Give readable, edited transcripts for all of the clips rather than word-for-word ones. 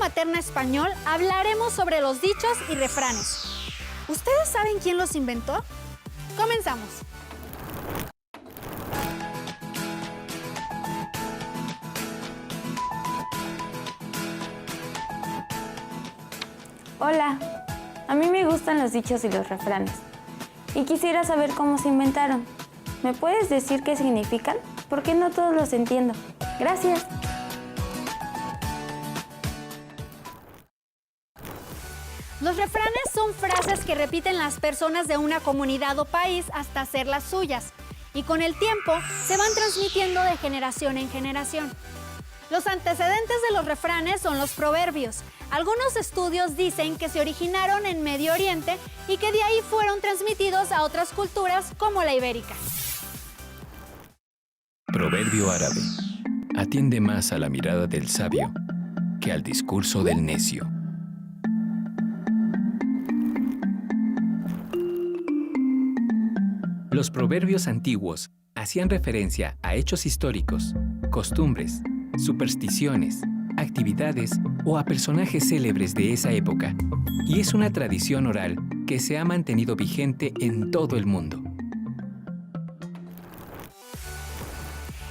materna español hablaremos sobre los dichos y refranes. ¿Ustedes saben quién los inventó? Comenzamos. Hola, a mí me gustan los dichos y los refranes. Y quisiera saber cómo se inventaron. ¿Me puedes decir qué significan? Porque no todos los entiendo. Gracias. Los refranes son frases que repiten las personas de una comunidad o país hasta hacerlas suyas, y con el tiempo se van transmitiendo de generación en generación. Los antecedentes de los refranes son los proverbios. Algunos estudios dicen que se originaron en Medio Oriente y que de ahí fueron transmitidos a otras culturas como la ibérica. Proverbio árabe. Atiende más a la mirada del sabio que al discurso del necio. Los proverbios antiguos hacían referencia a hechos históricos, costumbres, supersticiones, actividades o a personajes célebres de esa época, y es una tradición oral que se ha mantenido vigente en todo el mundo.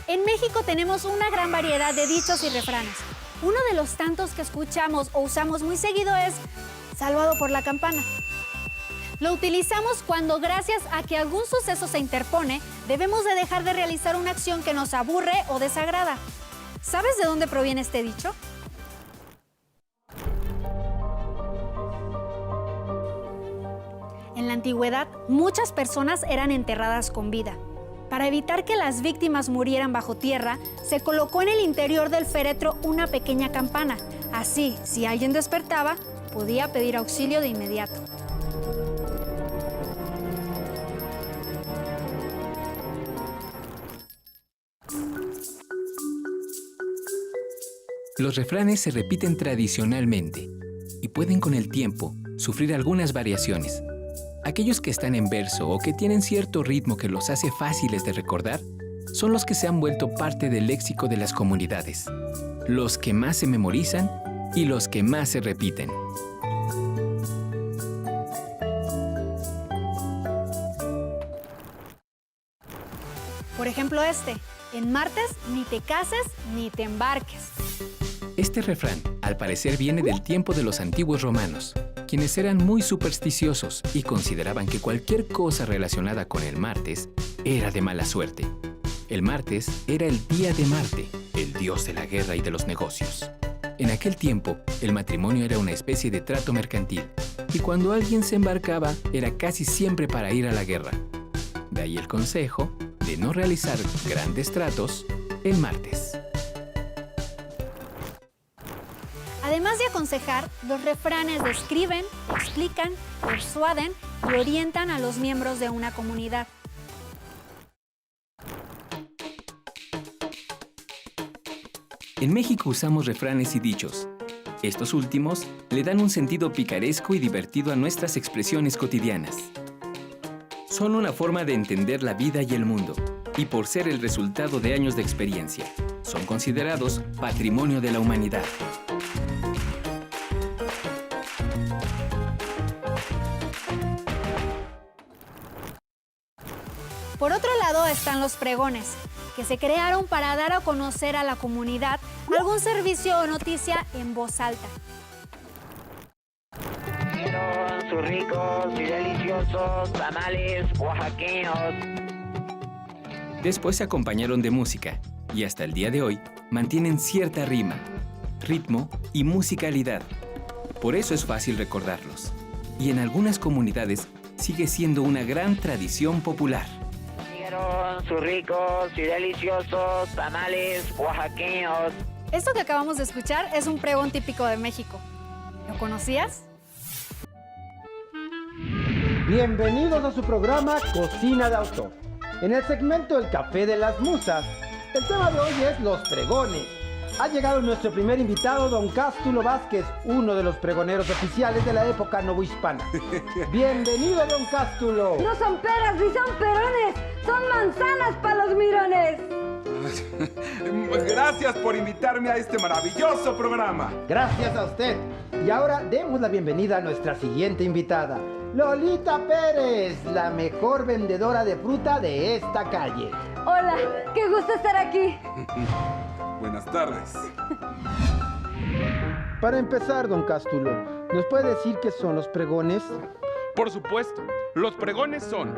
En México tenemos una gran variedad de dichos y refranes. Uno de los tantos que escuchamos o usamos muy seguido es "salvado por la campana". Lo utilizamos cuando, gracias a que algún suceso se interpone, debemos de dejar de realizar una acción que nos aburre o desagrada. ¿Sabes de dónde proviene este dicho? En la antigüedad, muchas personas eran enterradas con vida. Para evitar que las víctimas murieran bajo tierra, se colocó en el interior del féretro una pequeña campana. Así, si alguien despertaba, podía pedir auxilio de inmediato. Los refranes se repiten tradicionalmente y pueden con el tiempo sufrir algunas variaciones. Aquellos que están en verso o que tienen cierto ritmo que los hace fáciles de recordar son los que se han vuelto parte del léxico de las comunidades, los que más se memorizan y los que más se repiten. Por ejemplo en martes ni te cases ni te embarques. Este refrán, al parecer, viene del tiempo de los antiguos romanos, quienes eran muy supersticiosos y consideraban que cualquier cosa relacionada con el martes era de mala suerte. El martes era el día de Marte, el dios de la guerra y de los negocios. En aquel tiempo, el matrimonio era una especie de trato mercantil, y cuando alguien se embarcaba era casi siempre para ir a la guerra. De ahí el consejo de no realizar grandes tratos el martes. Además de aconsejar, los refranes describen, explican, persuaden y orientan a los miembros de una comunidad. En México usamos refranes y dichos. Estos últimos le dan un sentido picaresco y divertido a nuestras expresiones cotidianas. Son una forma de entender la vida y el mundo, y por ser el resultado de años de experiencia, son considerados patrimonio de la humanidad. Por otro lado están los pregones, que se crearon para dar a conocer a la comunidad algún servicio o noticia en voz alta. Sus ricos y deliciosos tamales oaxaqueños. Después se acompañaron de música, y hasta el día de hoy mantienen cierta rima, ritmo y musicalidad. Por eso es fácil recordarlos. Y en algunas comunidades sigue siendo una gran tradición popular. Sus ricos y deliciosos tamales oaxaqueños. Esto que acabamos de escuchar es un pregón típico de México. ¿Lo conocías? Bienvenidos a su programa Cocina de Autor. En el segmento El Café de las Musas, el tema de hoy es los pregones. Ha llegado nuestro primer invitado, don Cástulo Vázquez, uno de los pregoneros oficiales de la época novohispana. Bienvenido, don Cástulo. No son peras ni son perones, son manzanas para los mirones. Gracias por invitarme a este maravilloso programa. Gracias a usted. Y ahora demos la bienvenida a nuestra siguiente invitada, Lolita Pérez, la mejor vendedora de fruta de esta calle. Hola, qué gusto estar aquí. Buenas tardes. Para empezar, don Cástulo, ¿nos puede decir qué son los pregones? Por supuesto, los pregones son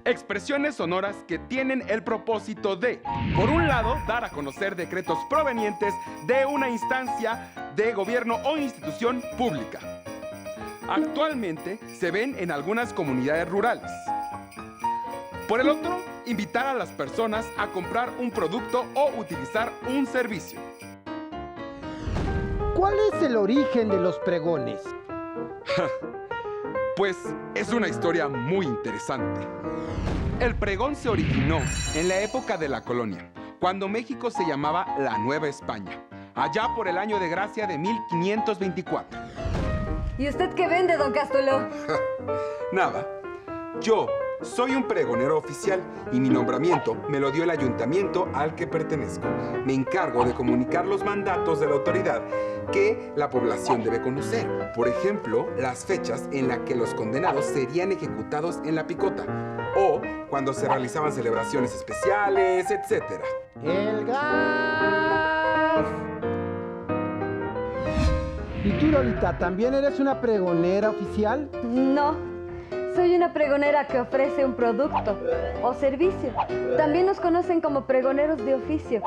expresiones sonoras que tienen el propósito de, por un lado, dar a conocer decretos provenientes de una instancia de gobierno o institución pública. Actualmente se ven en algunas comunidades rurales. Por el otro, invitar a las personas a comprar un producto o utilizar un servicio. ¿Cuál es el origen de los pregones? Pues es una historia muy interesante. El pregón se originó en la época de la colonia, cuando México se llamaba la Nueva España, allá por el año de gracia de 1524. ¿Y usted qué vende, don Cástulo? Nada, yo soy un pregonero oficial y mi nombramiento me lo dio el ayuntamiento al que pertenezco. Me encargo de comunicar los mandatos de la autoridad que la población debe conocer. Por ejemplo, las fechas en las que los condenados serían ejecutados en la picota o cuando se realizaban celebraciones especiales, etc. ¡El gas! ¿Y tú, Lolita, también eres una pregonera oficial? No, soy una pregonera que ofrece un producto o servicio. También nos conocen como pregoneros de oficio,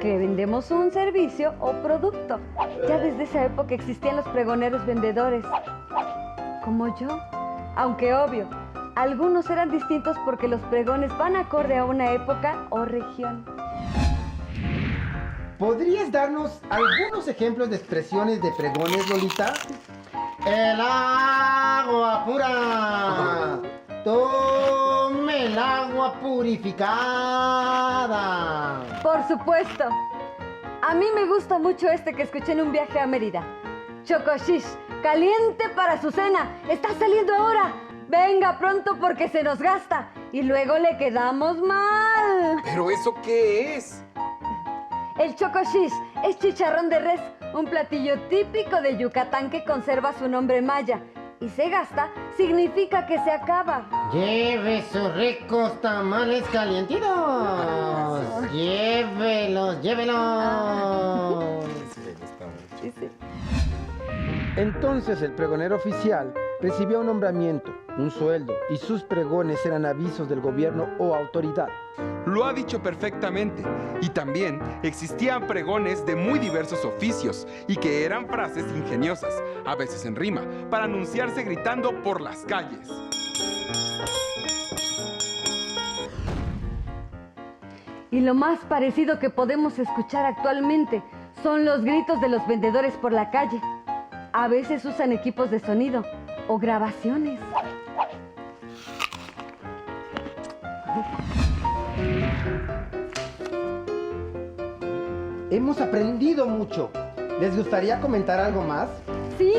que vendemos un servicio o producto. Ya desde esa época existían los pregoneros vendedores, como yo. Aunque obvio, algunos eran distintos porque los pregones van acorde a una época o región. ¿Podrías darnos algunos ejemplos de expresiones de pregones, Lolita? ¡El agua pura! ¡Tome el agua purificada! Por supuesto. A mí me gusta mucho este que escuché en un viaje a Mérida. Chocoshish, caliente para su cena. Está saliendo ahora. Venga pronto porque se nos gasta. Y luego le quedamos mal. ¿Pero eso qué es? El chocoshish es chicharrón de res, un platillo típico de Yucatán que conserva su nombre maya. Y se gasta significa que se acaba. ¡Lleve sus ricos tamales calientitos! ¡Llévelos, llévelos! Sí, sí. Entonces el pregonero oficial recibía un nombramiento, un sueldo y sus pregones eran avisos del gobierno o autoridad. Lo ha dicho perfectamente. Y también existían pregones de muy diversos oficios y que eran frases ingeniosas, a veces en rima, para anunciarse gritando por las calles. Y lo más parecido que podemos escuchar actualmente son los gritos de los vendedores por la calle. A veces usan equipos de sonido o grabaciones. Hemos aprendido mucho. ¿Les gustaría comentar algo más? Sí,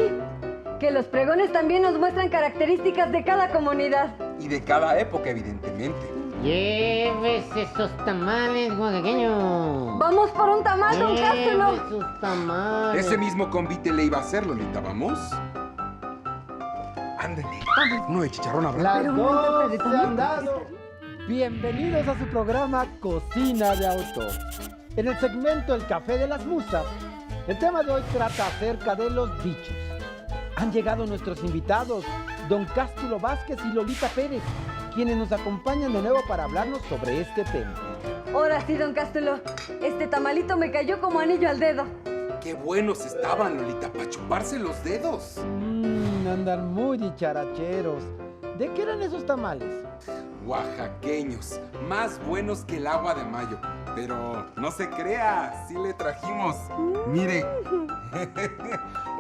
que los pregones también nos muestran características de cada comunidad. Y de cada época, evidentemente. Llévese esos tamales oaxaqueños. ¡Vamos por un tamal, don Cástulo! Llévese sus tamales. Ese mismo convite le iba a hacer, Lolita, ¿vamos? Ándale. Uno de chicharrón habrá. Las Pero un dos momento, se también. han dado. Bienvenidos a su programa Cocina de Autor. En el segmento El Café de las Musas, el tema de hoy trata acerca de los dichos. Han llegado nuestros invitados, don Cástulo Vázquez y Lolita Pérez, quienes nos acompañan de nuevo para hablarnos sobre este tema. Ahora sí, don Cástulo, este tamalito me cayó como anillo al dedo. ¡Qué buenos estaban, Lolita, para chuparse los dedos! Andan muy dicharacheros. ¿De qué eran esos tamales? Oaxaqueños, más buenos que el agua de mayo. Pero no se crea, sí le trajimos. Mire,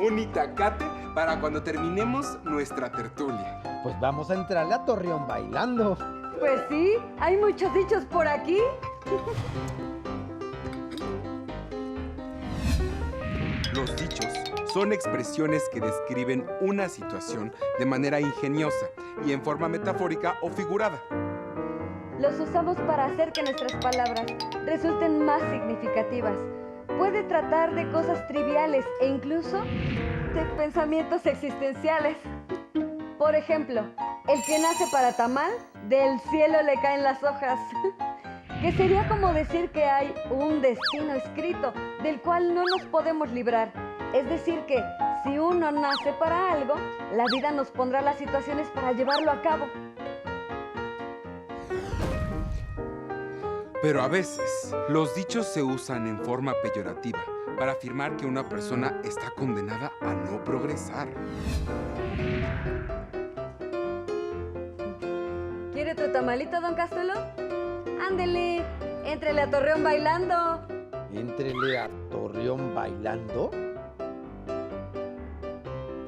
un itacate para cuando terminemos nuestra tertulia. Pues vamos a entrarle a Torreón bailando. Pues sí, hay muchos dichos por aquí. Los dichos son expresiones que describen una situación de manera ingeniosa y en forma metafórica o figurada. los usamos para hacer que nuestras palabras resulten más significativas. Puede tratar de cosas triviales e incluso de pensamientos existenciales. Por ejemplo, el que nace para tamal, del cielo le caen las hojas. Que sería como decir que hay un destino escrito del cual no nos podemos librar. Es decir que si uno nace para algo, la vida nos pondrá las situaciones para llevarlo a cabo. Pero a veces, los dichos se usan en forma peyorativa para afirmar que una persona está condenada a no progresar. ¿Quiere tu tamalito, don Castulo? Ándele, éntrele a Torreón bailando. ¿Éntrele a Torreón bailando?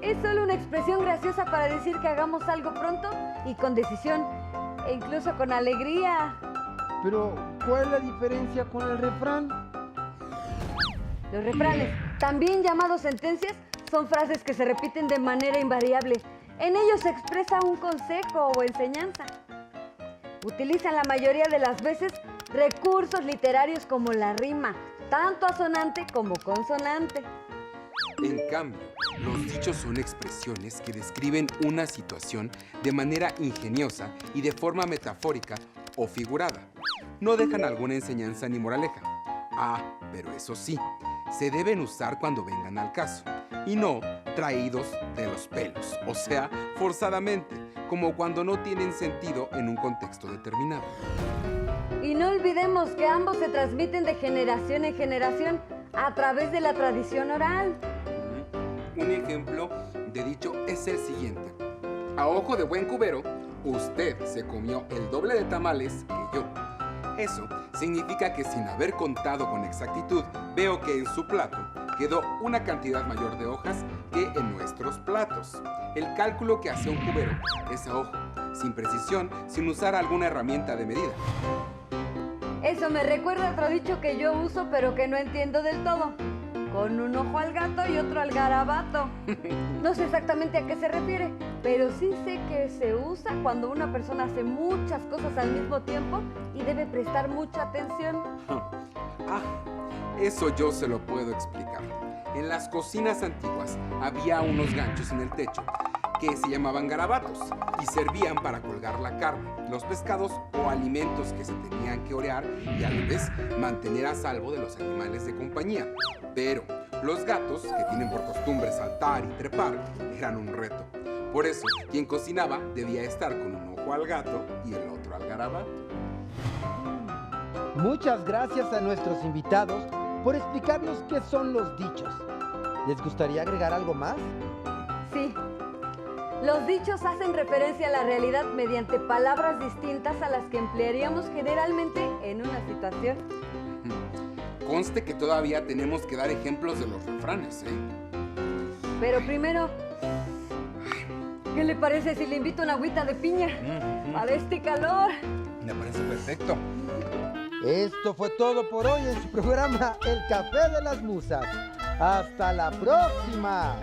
Es solo una expresión graciosa para decir que hagamos algo pronto y con decisión, e incluso con alegría. Pero, ¿cuál es la diferencia con el refrán? Los refranes, también llamados sentencias, son frases que se repiten de manera invariable. En ellos se expresa un consejo o enseñanza. Utilizan la mayoría de las veces recursos literarios como la rima, tanto asonante como consonante. En cambio, los dichos son expresiones que describen una situación de manera ingeniosa y de forma metafórica o figurada. No dejan alguna enseñanza ni moraleja. Pero eso sí, se deben usar cuando vengan al caso, y no traídos de los pelos, o sea, forzadamente, como cuando no tienen sentido en un contexto determinado. Y no olvidemos que ambos se transmiten de generación en generación a través de la tradición oral. Un ejemplo de dicho es el siguiente. A ojo de buen cubero, usted se comió el doble de tamales que yo. Eso significa que sin haber contado con exactitud, veo que en su plato quedó una cantidad mayor de hojas que en nuestros platos. El cálculo que hace un cubero es a ojo, sin precisión, sin usar alguna herramienta de medida. Eso me recuerda a otro dicho que yo uso pero que no entiendo del todo. Con un ojo al gato y otro al garabato. No sé exactamente a qué se refiere, pero sí sé que se usa cuando una persona hace muchas cosas al mismo tiempo y debe prestar mucha atención. Eso yo se lo puedo explicar. En las cocinas antiguas había unos ganchos en el techo que se llamaban garabatos y servían para colgar la carne, los pescados o alimentos que se tenían que orear y a la vez mantener a salvo de los animales de compañía. Pero los gatos, que tienen por costumbre saltar y trepar, eran un reto. Por eso, quien cocinaba debía estar con un ojo al gato y el otro al garabato. Muchas gracias a nuestros invitados por explicarnos qué son los dichos. ¿Les gustaría agregar algo más? Sí. Los dichos hacen referencia a la realidad mediante palabras distintas a las que emplearíamos generalmente en una situación. Conste que todavía tenemos que dar ejemplos de los refranes, ¿eh? Pero primero, ¿qué le parece si le invito una agüita de piña para este calor? Me parece perfecto. Esto fue todo por hoy en su programa El Café de las Musas. ¡Hasta la próxima!